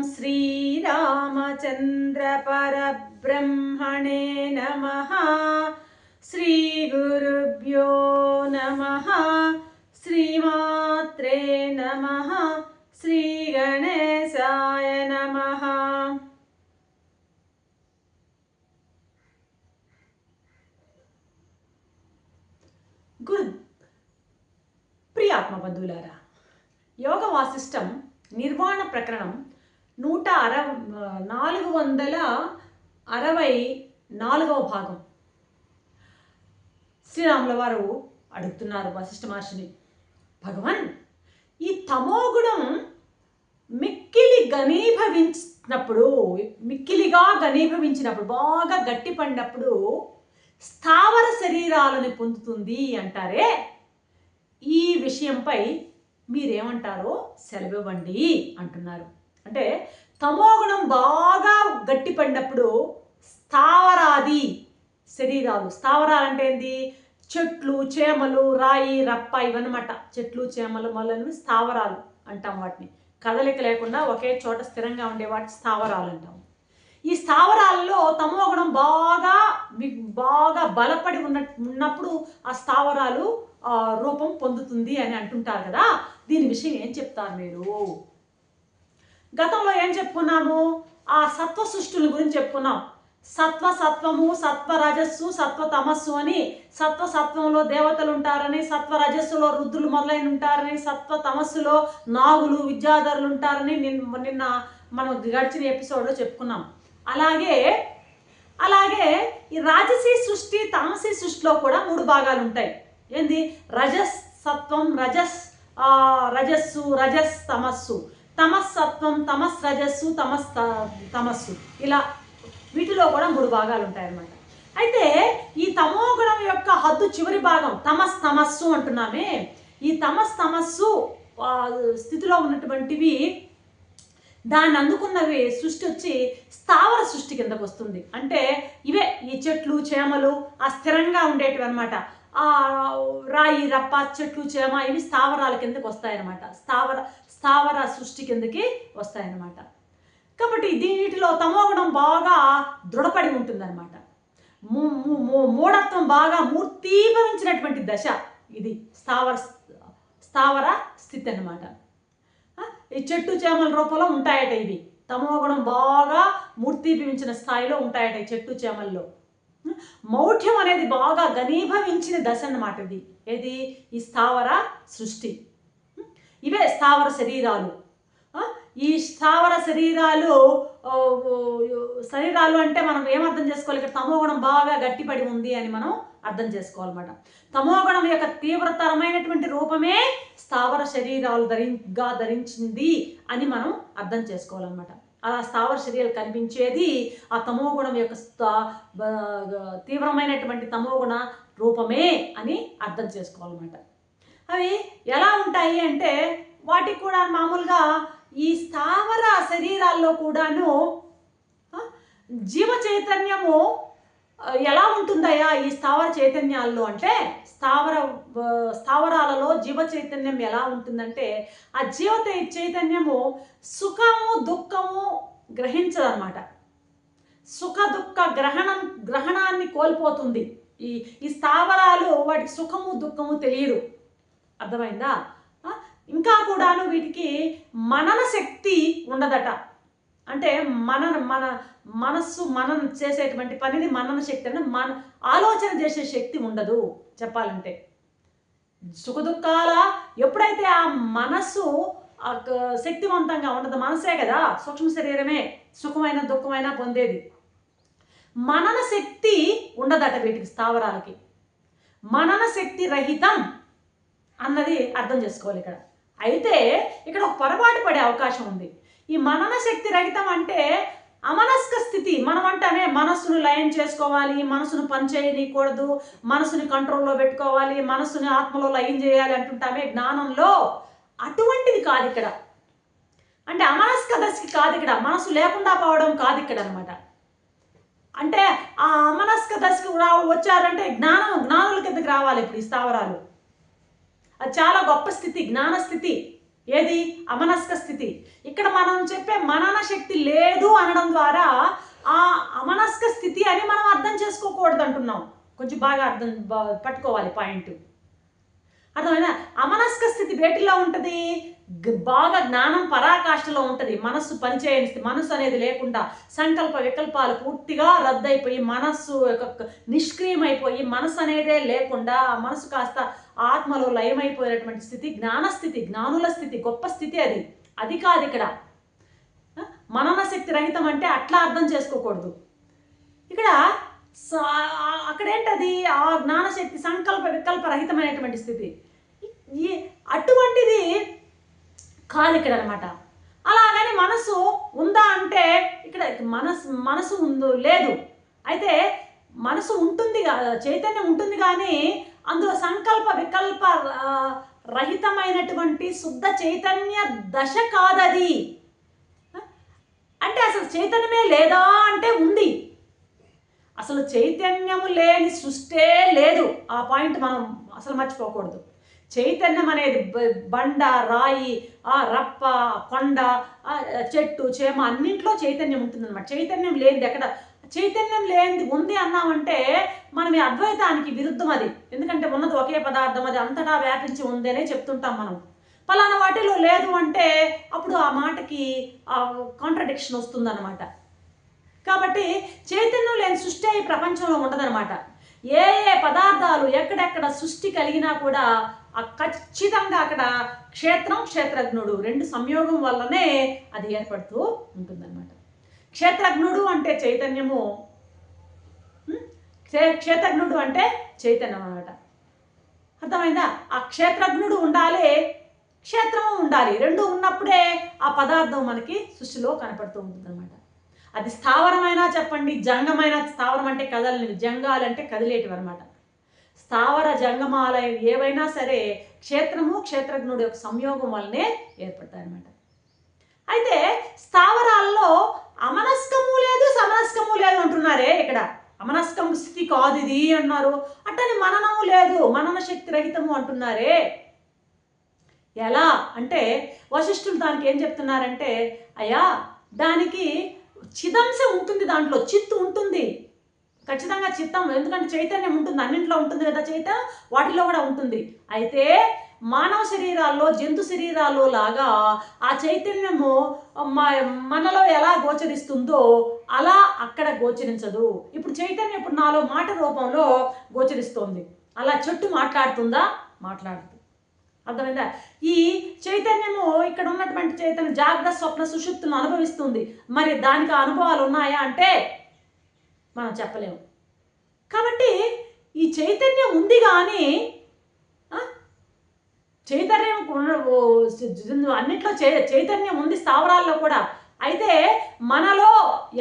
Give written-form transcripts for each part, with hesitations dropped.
श्रीरामचंद्र परब्रह्मणे नमः। श्रीगुरुभ्यो नमः। श्रीमात्रे नमः। श्रीगणेशाय नमः। गुरु प्रियात्म बंधुलारा, योग वासिष्ठम निर्वाण प्रकरणम 464వ భాగం. శ్రీరాముల వారు అడుగుతున్నారు వశిష్ఠ మహర్షిని, భగవాన్, ఈ తమోగుణం మిక్కిలిగా ఘనీభవించినప్పుడు బాగా గట్టి పడినప్పుడు స్థావర శరీరాలను పొందుతుంది అంటారే, ఈ విషయంపై మీరేమంటారో సెలవివ్వండి అంటున్నారు. అంటే తమోగుణం బాగా గట్టి పడినప్పుడు స్థావరాది శరీరాలు, స్థావరాలు అంటే ఏంది? చెట్లు, చేమలు, రాయి, రప్ప ఇవన్నమాట. చెట్లు, చేమలు మొదలైనవి స్థావరాలు అంటాం. వాటిని కదలిక లేకుండా ఒకే చోట స్థిరంగా ఉండే వాటి స్థావరాలు అంటాం. ఈ స్థావరాలలో తమోగుణం బాగా బలపడి ఉన్నప్పుడు ఆ స్థావరాలు రూపం పొందుతుంది అని అంటుంటారు కదా. దీని విషయం ఏం చెప్తారు మీరు? గతంలో ఏం చెప్పుకున్నాము? ఆ సత్వ సృష్టిల గురించి చెప్పుకున్నాం. సత్వము, సత్వ రజస్సు, సత్వ తమస్సు అని. సత్వంలో దేవతలు ఉంటారని, సత్వ రజస్సులో రుద్రులు మొదలైన ఉంటారని, సత్వ తమస్సులో నాగులు, విద్యాధరులు ఉంటారని నిన్న మనం గడిచిన ఎపిసోడ్లో చెప్పుకున్నాం. అలాగే ఈ రాజసీ సృష్టి, తామసీ సృష్టిలో కూడా 3 భాగాలు ఉంటాయి. ఏంది? సత్వం, రజస్సు, తమస్సు, తమస్సత్వం, రజస్సు, తమస్సు, ఇలా వీటిలో కూడా 3 భాగాలు ఉంటాయన్నమాట. అయితే ఈ తమోగుణం యొక్క హద్దు చివరి భాగం తమస్సు అంటున్నామే. ఈ తమస్సు స్థితిలో ఉన్నటువంటివి, దాన్ని అందుకున్నవి సృష్టి వచ్చి స్థావర సృష్టి కిందకు వస్తుంది. అంటే ఇవే ఈ చెట్లు, చేమలు ఆ స్థిరంగా ఉండేటివి అనమాట. ఆ రాయి, రప్ప, చెట్లు, చేమ ఇవి స్థావరాల కిందకి వస్తాయన్నమాట. స్థావర సృష్టి కిందకి వస్తాయన్నమాట. కాబట్టి దీనిలో తమోగుణం బాగా దృఢపడి ఉంటుందన్నమాట. మూఢత్వం బాగా మూర్తీభవించినటువంటి దశ ఇది స్థావర స్థితి అన్నమాట. ఈ చెట్టు చేమల రూపంలో ఉంటాయట ఇవి. తమోగుణం బాగా మూర్తీభవించిన స్థాయిలో ఉంటాయట ఈ చెట్టు చేమల్లో. మౌఢ్యం అనేది బాగా ఘనీభవించిన దశ అన్నమాట ఇది. ఏది? ఈ స్థావర సృష్టి. ఇవే స్థావర శరీరాలు. ఈ స్థావర శరీరాలు అంటే మనం ఏమర్థం చేసుకోవాలి? ఇక్కడ తమోగుణం బాగా గట్టిపడి ఉంది అని మనం అర్థం చేసుకోవాలన్నమాట. తమోగుణం యొక్క తీవ్రతరమైనటువంటి రూపమే స్థావర శరీరాలు ధరించింది అని మనం అర్థం చేసుకోవాలన్నమాట. అలా స్థావర శరీరాలు కనిపించేది ఆ తమోగుణం యొక్క తీవ్రమైనటువంటి తమోగుణ రూపమే అని అర్థం చేసుకోవాలన్నమాట. అవి ఎలా ఉంటాయి అంటే, వాటికి కూడా మామూలుగా ఈ స్థావర శరీరాల్లో కూడాను జీవ చైతన్యము ఎలా ఉంటుందయ్యా ఈ స్థావర చైతన్యాల్లో అంటే, స్థావరాలలో జీవ చైతన్యం ఎలా ఉంటుందంటే, ఆ జీవ చైతన్యము సుఖము దుఃఖము గ్రహించదన్నమాట. సుఖ దుఃఖ గ్రహణాన్ని కోల్పోతుంది. ఈ స్థావరాలు వాటికి సుఖము దుఃఖము తెలియదు. అర్థమైందా? ఇంకా కూడాను వీటికి మనన శక్తి ఉండదట. అంటే మన మనస్సు మనన చేసేటువంటి పనిని మనన శక్తి అంటే ఆలోచన చేసే శక్తి ఉండదు చెప్పాలంటే. సుఖదుఖాల ఎప్పుడైతే ఆ మనస్సు శక్తివంతంగా ఉండదు, మనసే కదా సూక్ష్మ శరీరమే సుఖమైన దుఃఖమైన పొందేది. మనన శక్తి ఉండదట వీటికి, స్థావరాలకి. మనన శక్తి రహితం అన్నది అర్థం చేసుకోవాలి ఇక్కడ. అయితే ఇక్కడ ఒక పొరపాటు పడే అవకాశం ఉంది. ఈ మనన శక్తి రహితం అంటే అమనస్క స్థితి. మనం అంటామే మనస్సును లయం చేసుకోవాలి, మనసును పనిచేయకూడదు, మనసుని కంట్రోల్లో పెట్టుకోవాలి, మనసుని ఆత్మలో లయం చేయాలి అంటుంటామే జ్ఞానంలో. అటువంటిది కాదు ఇక్కడ. అంటే అమనస్క దశకి కాదు ఇక్కడ, మనసు లేకుండా పోవడం కాదు ఇక్కడ అనమాట. అంటే ఆ అమనస్క దశకు వచ్చారంటే జ్ఞానుల కిందకి రావాలి ఇప్పుడు ఈ స్థావరాలు. అది చాలా గొప్ప స్థితి, జ్ఞాన స్థితి. ఏది అమనస్క స్థితి. ఇక్కడ మనం చెప్పే మనన శక్తి లేదు అనడం ద్వారా ఆ అమనస్క స్థితి అని మనం అర్థం చేసుకోకూడదు అంటున్నాం. కొంచెం బాగా పట్టుకోవాలి పాయింట్. అర్థమైనా? అమనస్క స్థితి వేటిలో ఉంటుంది? బాగా జ్ఞానం పరాకాష్ఠలో ఉంటుంది. మనస్సు పనిచేయని స్థితి, మనస్సు అనేది లేకుండా సంకల్ప వికల్పాలు పూర్తిగా రద్దయిపోయి మనస్సు నిష్క్రియమైపోయి మనస్సు అనేదే లేకుండా మనస్సు కాస్త ఆత్మలో లయమైపోయినటువంటి స్థితి జ్ఞానస్థితి, జ్ఞానుల స్థితి, గొప్ప స్థితి అది. అది కాదు ఇక్కడ మనన శక్తి రహితం అంటే అట్లా అర్థం చేసుకోకూడదు. ఇక్కడ అక్కడేంటది ఆ జ్ఞానశక్తి సంకల్ప వికల్ప రహితమైనటువంటి స్థితి. అటువంటిది కాదు ఇక్కడ అనమాట. అలాగని మనసు ఉందా అంటే ఇక్కడ మనసు ఉందో లేదు. అయితే మనసు ఉంటుంది, చైతన్యం ఉంటుంది, కానీ అందులో సంకల్ప వికల్ప రహితమైనటువంటి శుద్ధ చైతన్య దశ కాదది. అంటే అసలు చైతన్యమే లేదా అంటే ఉంది. అసలు చైతన్యము లేని సృష్టే లేదు. ఆ పాయింట్ మనం అసలు మర్చిపోకూడదు. చైతన్యం అనేది బండ, రాయి, రప్ప, కొండ, చెట్టు, చేమ అన్నింట్లో చైతన్యం ఉంటుందన్నమాట. చైతన్యం లేనిది ఎక్కడ? చైతన్యం లేనిది ఉంది అన్నామంటే మనం ఈ అద్వైతానికి విరుద్ధం అది. ఎందుకంటే ఉన్నది ఒకే పదార్థం, అది అంతటా వ్యాపించి ఉంది అనే చెప్తుంటాం మనం. ఫలానా వాటిలో లేదు అంటే అప్పుడు ఆ మాటకి కాంట్రడిక్షన్ వస్తుందన్నమాట. కాబట్టి చైతన్యం లేని సృష్టి ఈ ప్రపంచంలో ఉండదన్నమాట. ఏ ఏ పదార్థాలు ఎక్కడెక్కడ సృష్టి కలిగినా కూడా ఖచ్చితంగా అక్కడ క్షేత్రం, క్షేత్రజ్ఞుడు రెండు సంయోగం వల్లనే అది ఏర్పడుతూ ఉంటుందన్నమాట. క్షేత్రజ్ఞుడు అంటే చైతన్యము, క్షేత్రజ్ఞుడు అంటే చైతన్యం అన్నమాట. అర్థమైందా? ఆ క్షేత్రజ్ఞుడు ఉండాలి, క్షేత్రము ఉండాలి. రెండు ఉన్నప్పుడే ఆ పదార్థం మనకి సృష్టిలో కనపడుతూ ఉంటుందన్నమాట. అది స్థావరమైనా చెప్పండి, జంగమైన. స్థావరం అంటే కదలనివి, జంగాలంటే కదిలేటివి అనమాట. స్థావర జంగమాల ఏవైనా సరే క్షేత్రము క్షేత్రజ్ఞుడు యొక్క సంయోగం వల్లనే ఏర్పడతాయి అన్నమాట. అయితే స్థావరాల్లో అమనస్కము లేదు, సమనస్కము లేదు అంటున్నారే. ఇక్కడ అమనస్కము స్థితి కాదు ఇది అన్నారు. అట్టని మననము లేదు, మనన శక్తి రహితము అంటున్నారే. ఎలా అంటే వశిష్ఠులు దానికి ఏం చెప్తున్నారంటే, అయ్యా దానికి చిదంశం ఉంటుంది, దాంట్లో చిత్తు ఉంటుంది, ఖచ్చితంగా చిత్తం. ఎందుకంటే చైతన్యం ఉంటుంది, అన్నింట్లో ఉంటుంది కదా చైతన్యం, వాటిలో కూడా ఉంటుంది. అయితే మానవ శరీరాల్లో, జంతు శరీరాల్లో లాగా ఆ చైతన్యము మనలో ఎలా గోచరిస్తుందో అలా అక్కడ గోచరించదు. ఇప్పుడు చైతన్యం ఇప్పుడు నాలో మాట రూపంలో గోచరిస్తోంది. అలా చెట్టు మాట్లాడుతుందా? మాట్లాడుతుంది. అర్థమైందా? ఈ చైతన్యము ఇక్కడ ఉన్నటువంటి చైతన్యం జాగ్రత్త స్వప్న సుషుప్తులను అనుభవిస్తుంది. మరి దానికి అనుభవాలు ఉన్నాయా అంటే మనం చెప్పలేము. కాబట్టి ఈ చైతన్యం ఉంది, కానీ చైతన్యం అన్నిట్లో చైతన్యం ఉంది, స్థావరాల్లో కూడా. అయితే మనలో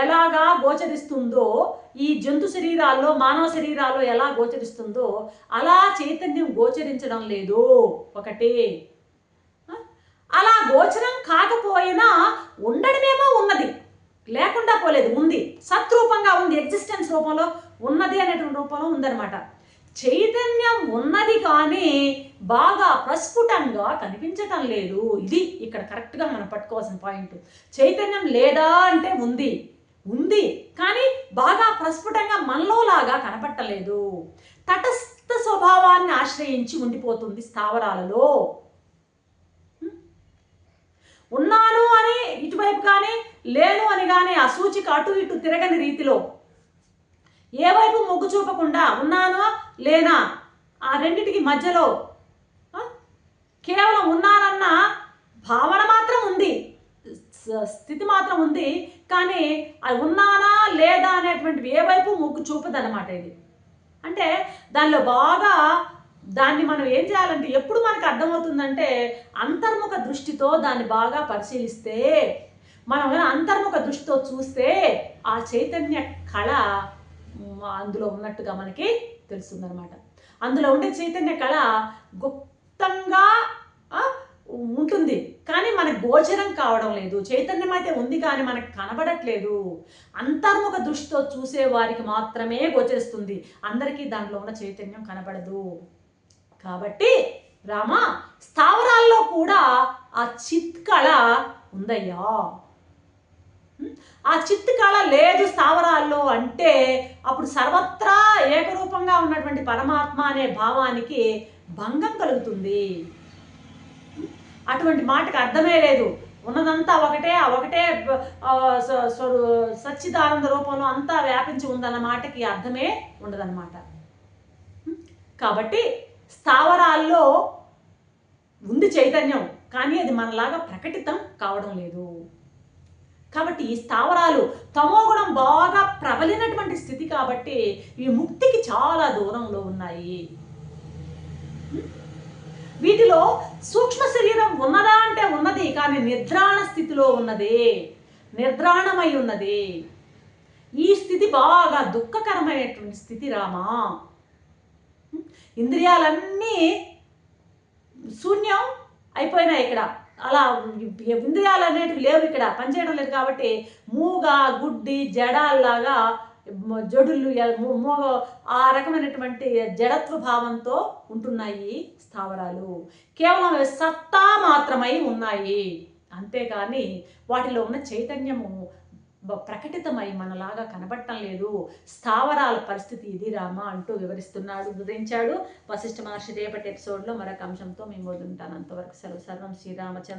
ఎలాగా గోచరిస్తుందో, ఈ జంతు శరీరాల్లో, మానవ శరీరాల్లో ఎలా గోచరిస్తుందో అలా చైతన్యం గోచరించడం లేదు. ఒకటి అలా గోచరం కాకపోయినా ఉండడమేమో ఉన్నది, లేకుండా పోలేదు, ఉంది, సత్రూపంగా ఉంది, ఎగ్జిస్టెన్స్ రూపంలో ఉన్నది అనేటువంటి రూపంలో ఉందన్నమాట. చైతన్యం ఉన్నది కానీ బాగా ప్రస్ఫుటంగా కనిపించటం లేదు. ఇది ఇక్కడ కరెక్ట్గా మనం పట్టుకోవాల్సిన పాయింట్. చైతన్యం లేదా అంటే ఉంది, ఉంది, కానీ బాగా ప్రస్ఫుటంగా మనలో లాగా కనపట్టలేదు. తటస్థ స్వభావాన్ని ఆశ్రయించి ఉండిపోతుంది స్థావరాలలో. ఉన్నాను అని ఇటువైపు కానీ లేను అని కానీ ఆ సూచిక అటు ఇటు తిరగని రీతిలో ఏ వైపు మొగ్గు చూపకుండా ఉన్నానా లేనా ఆ రెండిటికి మధ్యలో కేవలం ఉన్నానన్న భావన మాత్రం ఉంది, స్థితి మాత్రం ఉంది, కానీ అది ఉన్నానా లేదా అనేటువంటివి ఏ వైపు మొగ్గు చూపదన్నమాట. ఇది అంటే దానిలో బాగా దాన్ని మనం ఏం చేయాలంటే ఎప్పుడు మనకు అర్థమవుతుందంటే అంతర్ముఖ దృష్టితో దాన్ని బాగా పరిశీలిస్తే, మనం అంతర్ముఖ దృష్టితో చూస్తే ఆ చైతన్య కళ అందులో ఉన్నట్టుగా మనకి తెలుస్తుందన్నమాట. అందులో ఉండే చైతన్య కళ గుప్తంగా ఉంటుంది, కానీ మనకు గోచరం కావడం లేదు. చైతన్యం అయితే ఉంది కానీ మనకు కనబడట్లేదు. అంతర్ముఖ దృష్టితో చూసే వారికి మాత్రమే గోచరిస్తుంది, అందరికీ దాంట్లో ఉన్న చైతన్యం కనబడదు. కాబట్టి రామ స్థావరాల్లో కూడా ఆ చిత్ కళ ఉందయ్యా. ఆ చిత్ కళ లేదు స్థావరాల్లో అంటే అప్పుడు సర్వత్రా ఏకరూపంగా ఉన్నటువంటి పరమాత్మ అనే భావానికి భంగం కలుగుతుంది. అటువంటి మాటకు అర్థమే లేదు. ఉన్నదంతా ఒకటే, ఆ ఒకటే సచ్చిదానంద రూపంలో అంతా వ్యాపించి ఉందన్న మాటకి అర్థమే ఉండదన్నమాట. కాబట్టి స్థావరాల్లో ఉంది చైతన్యం, కానీ అది మనలాగా ప్రకటితం కావడం లేదు. కాబట్టి ఈ స్థావరాలు తమోగుణం బాగా ప్రబలినటువంటి స్థితి కాబట్టి ఈ ముక్తికి చాలా దూరంలో ఉన్నాయి. వీటిలో సూక్ష్మ శరీరం ఉన్నదా అంటే ఉన్నది, కానీ నిద్రాణ స్థితిలో ఉన్నది, నిద్రాణమై ఉన్నది. ఈ స్థితి బాగా దుఃఖకరమైనటువంటి స్థితి రామా. ఇంద్రియాలన్నీ శూన్యం అయిపోయినాయి ఇక్కడ. అలా ఇంద్రియాలు అనేటివి లేవు ఇక్కడ, పనిచేయడం లేదు. కాబట్టి మూగ గుడ్డి జడాల్లాగా జడులు మూగ ఆ రకమైనటువంటి జడత్వ భావంతో ఉంటున్నాయి స్థావరాలు. కేవలం సత్తా మాత్రమై ఉన్నాయి, అంతేకాని వాటిలో ఉన్న చైతన్యము ప్రకటితమై మనలాగా కనబడటం లేదు. స్థావరాల పరిస్థితి ఇది రామ అంటూ వివరించాడు వశిష్ఠ మహర్షి. రేపటి ఎపిసోడ్లో మరొక అంశంతో మేము వదులుంటాను. అంతవరకు సెలవు. సర్వం శ్రీరామచంద్ర.